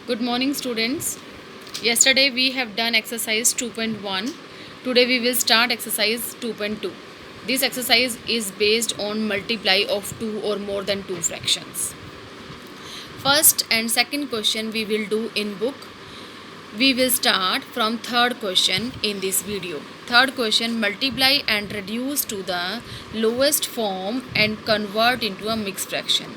Good morning, students. Yesterday we have done exercise 2.1. Today we will start exercise 2.2. This exercise is based on multiply of two or more than two fractions. First and second question we will do in book. We will start from third question in this video. Third question, multiply and reduce to the lowest form and convert into a mixed fraction.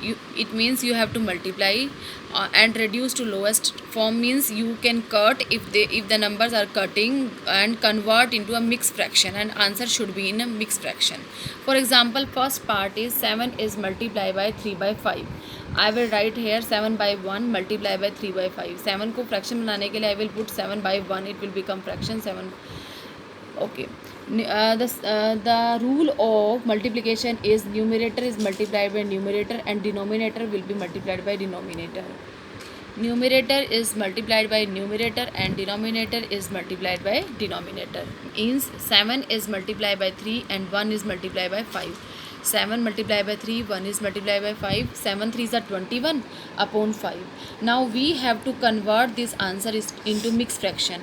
It means you have to multiply and reduce to lowest form means you can cut if the numbers are cutting and convert into a mixed fraction, and answer should be in a mixed fraction. For example, first part is 7 is multiplied by 3 by 5. I will write here 7 by 1 multiply by 3 by 5. 7 को fraction बनाने के लिए I will put 7 by 1. It will become fraction 7. Okay. The rule of multiplication is numerator is multiplied by numerator and denominator will be multiplied by denominator. Numerator is multiplied by numerator and denominator is multiplied by denominator. Means 7 is multiplied by 3 and 1 is multiplied by 5. 7 multiplied by 3, 1 is multiplied by 5. 7 3s are 21 upon 5. Now we have to convert this answer into mixed fraction.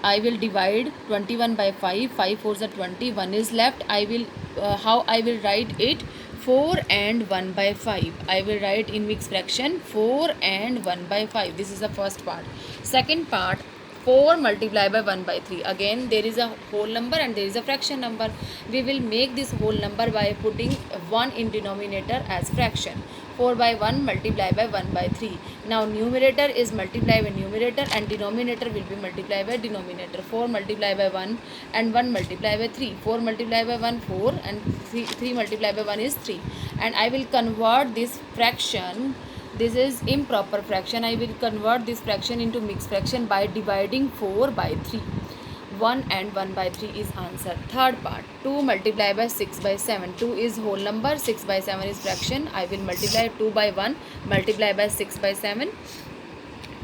I will divide 21 by 5. 5 4s are 20. 1 is left. How I will write it? 4 and 1 by 5. I will write in mixed fraction 4 and 1 by 5. This is the first part. Second part, 4 multiplied by 1 by 3. Again there is a whole number and there is a fraction number. We will make this whole number by putting 1 in denominator as fraction. 4 by 1 multiplied by 1 by 3. Now numerator is multiplied by numerator and denominator will be multiplied by denominator. 4 multiplied by 1 and 1 multiplied by 3. 4 multiplied by 1 4 and 3 multiplied by 1 is 3. And I will convert this fraction. This is improper fraction. I will convert this fraction into mixed fraction by dividing 4 by 3. 1 and 1 by 3 is answer. Third part, 2 multiplied by 6 by 7. 2 is whole number, 6 by 7 is fraction. I will multiply 2 by 1 multiply by 6 by 7.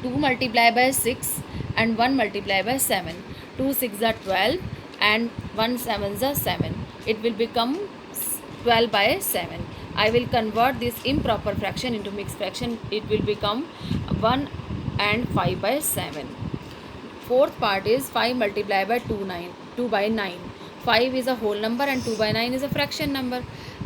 2 multiply by 6 and 1 multiply by 7. 2 6 are 12 and 1 7 are 7. It will become 12 by 7. I will convert this improper fraction into mixed fraction. It will become 1 and 5 by 7. Fourth part is 5 multiplied by 2 by 9. 5 is a whole number and 2 by 9 is a fraction number.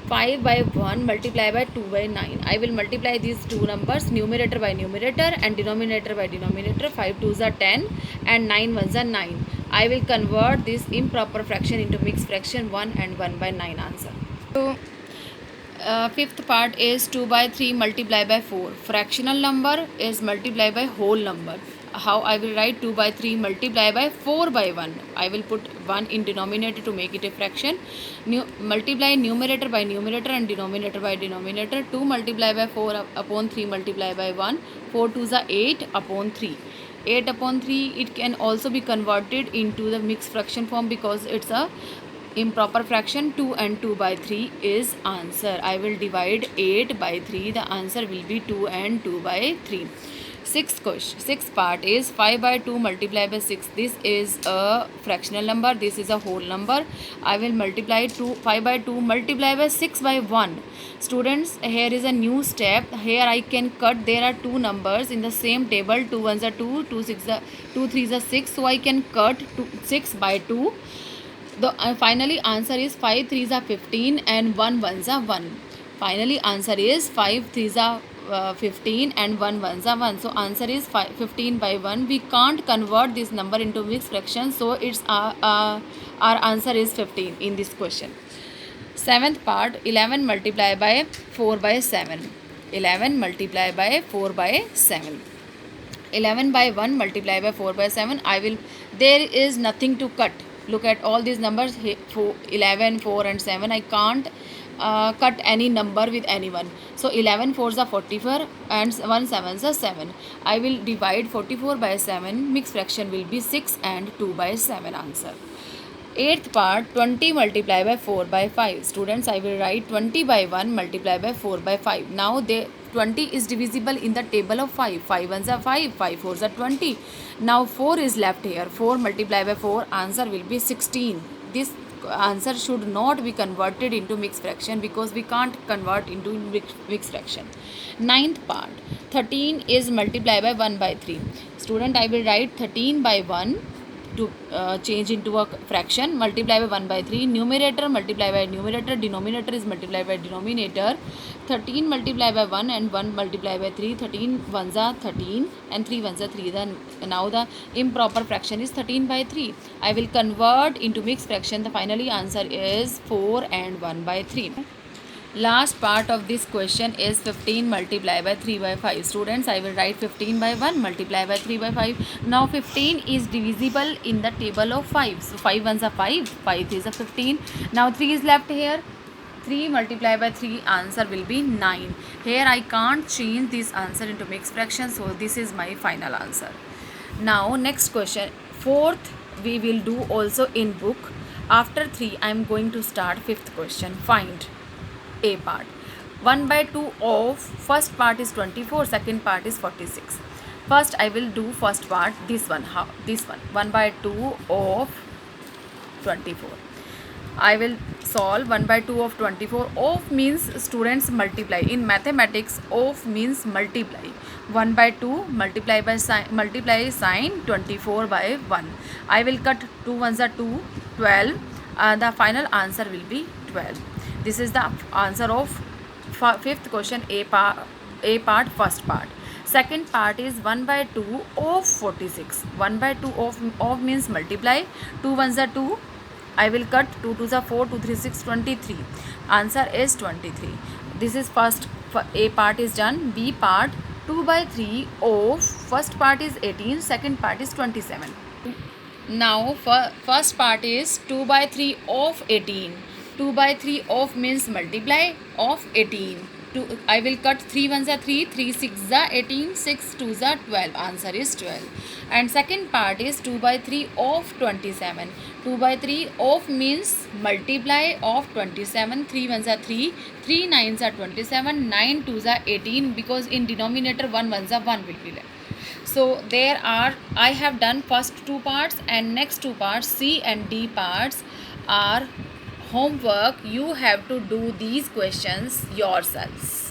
5 by 1 multiplied by 2 by 9. I will multiply these two numbers, numerator by numerator and denominator by denominator. 5 2s are 10 and 9 1s are 9. I will convert this improper fraction into mixed fraction. 1 and 1 by 9 answer. So fifth part is 2 by 3 multiplied by 4. Fractional number is multiplied by whole number. How I will write 2 by 3 multiplied by 4 by 1. I will put 1 in denominator to make it a fraction. Multiply numerator by numerator and denominator by denominator. 2 multiplied by 4 upon 3 multiplied by 1. 4 2s are 8 upon 3. 8 upon 3, it can also be converted into the mixed fraction form because it's a improper fraction. 2 and 2 by 3 is answer. I will divide 8 by 3. The answer will be 2 and 2 by 3. Sixth part is 5 by 2 multiplied by 6. This is a fractional number. This is a whole number. I will multiply 5 by 2 multiplied by 6 by 1. Students, here is a new step. Here I can cut. There are two numbers in the same table. 2 1s are 2, 2 3s are 6. So I can cut 6 by 2. The finally answer is 5 3s are 15 and 1 1s are 1. Finally answer is 5 3s are 15 and 1 1s are 1. So answer is 15 by 1. We can't convert this number into mixed fraction, so it's our answer is 15 in this question. Seventh part, 11 multiplied by 4 by 7. 11 multiplied by 4 by 7. 11 by 1 multiplied by 4 by 7. There is nothing to cut. Look at all these numbers, 11 4 and 7. I can't cut any number with anyone. So 11 4s are 44 and 1 7s are 7. I will divide 44 by 7. Mixed fraction will be 6 and 2 by 7 answer. Eighth part, 20 multiplied by 4 by 5. Students, I will write 20 by 1 multiplied by 4 by 5. Now 20 is divisible in the table of 5. 5 1s are 5, 5 4s are 20. Now 4 is left here. 4 multiplied by 4, answer will be 16. This answer should not be converted into mixed fraction because we can't convert into mixed fraction. Ninth part, 13 is multiplied by 1 by 3. Student, I will write 13 by 1 to change into a fraction, multiply by 1 by 3, numerator multiply by numerator, denominator is multiplied by denominator. 13 multiply by 1 and 1 multiply by 3, 13 ones are 13 and 3 ones are 3. Then now the improper fraction is 13 by 3. I will convert into mixed fraction. The finally answer is 4 and 1 by 3. Last part of this question is 15 multiply by 3 by 5. Students, I will write 15 by 1 multiply by 3 by 5. Now 15 is divisible in the table of 5. So 5 ones are 5, 5 is a 15. Now 3 is left here. 3 multiply by 3, answer will be 9. Here I can't change this answer into mixed fraction, so this is my final answer. Now next question, fourth we will do also in book. After 3 I am going to start fifth question. Find A part. 1 by 2 of first part is 24, second part is 46. First I will do first part, this one. How? This one, 1 by 2 of 24. I will solve 1 by 2 of 24. Of means students multiply. In mathematics, of means multiply. 1 by 2 multiply sign 24 by 1. I will cut 2 ones are 2, 12. The final answer will be 12. This is the answer of fifth question, A part, first part. Second part is 1 by 2 of 46. 1 by 2 of means multiply. 2 ones are 2. I will cut 2 twos are 4, 2 3 6, 23. Answer is 23. This is first, A part is done. B part, 2 by 3 of first part is 18, second part is 27. Now first part is 2 by 3 of 18. 2 by 3 of means multiply of 18. I will cut 3 ones are 3, 3 6 are 18, 6 2s are 12. Answer is 12. And second part is 2 by 3 of 27. 2 by 3 of means multiply of 27. 3 ones are 3, 3 9s are 27, 9 2s are 18, because in denominator 1 ones are 1 will be left. So there are, I have done first two parts, and next two parts, C and D parts, are homework. You have to do these questions yourselves.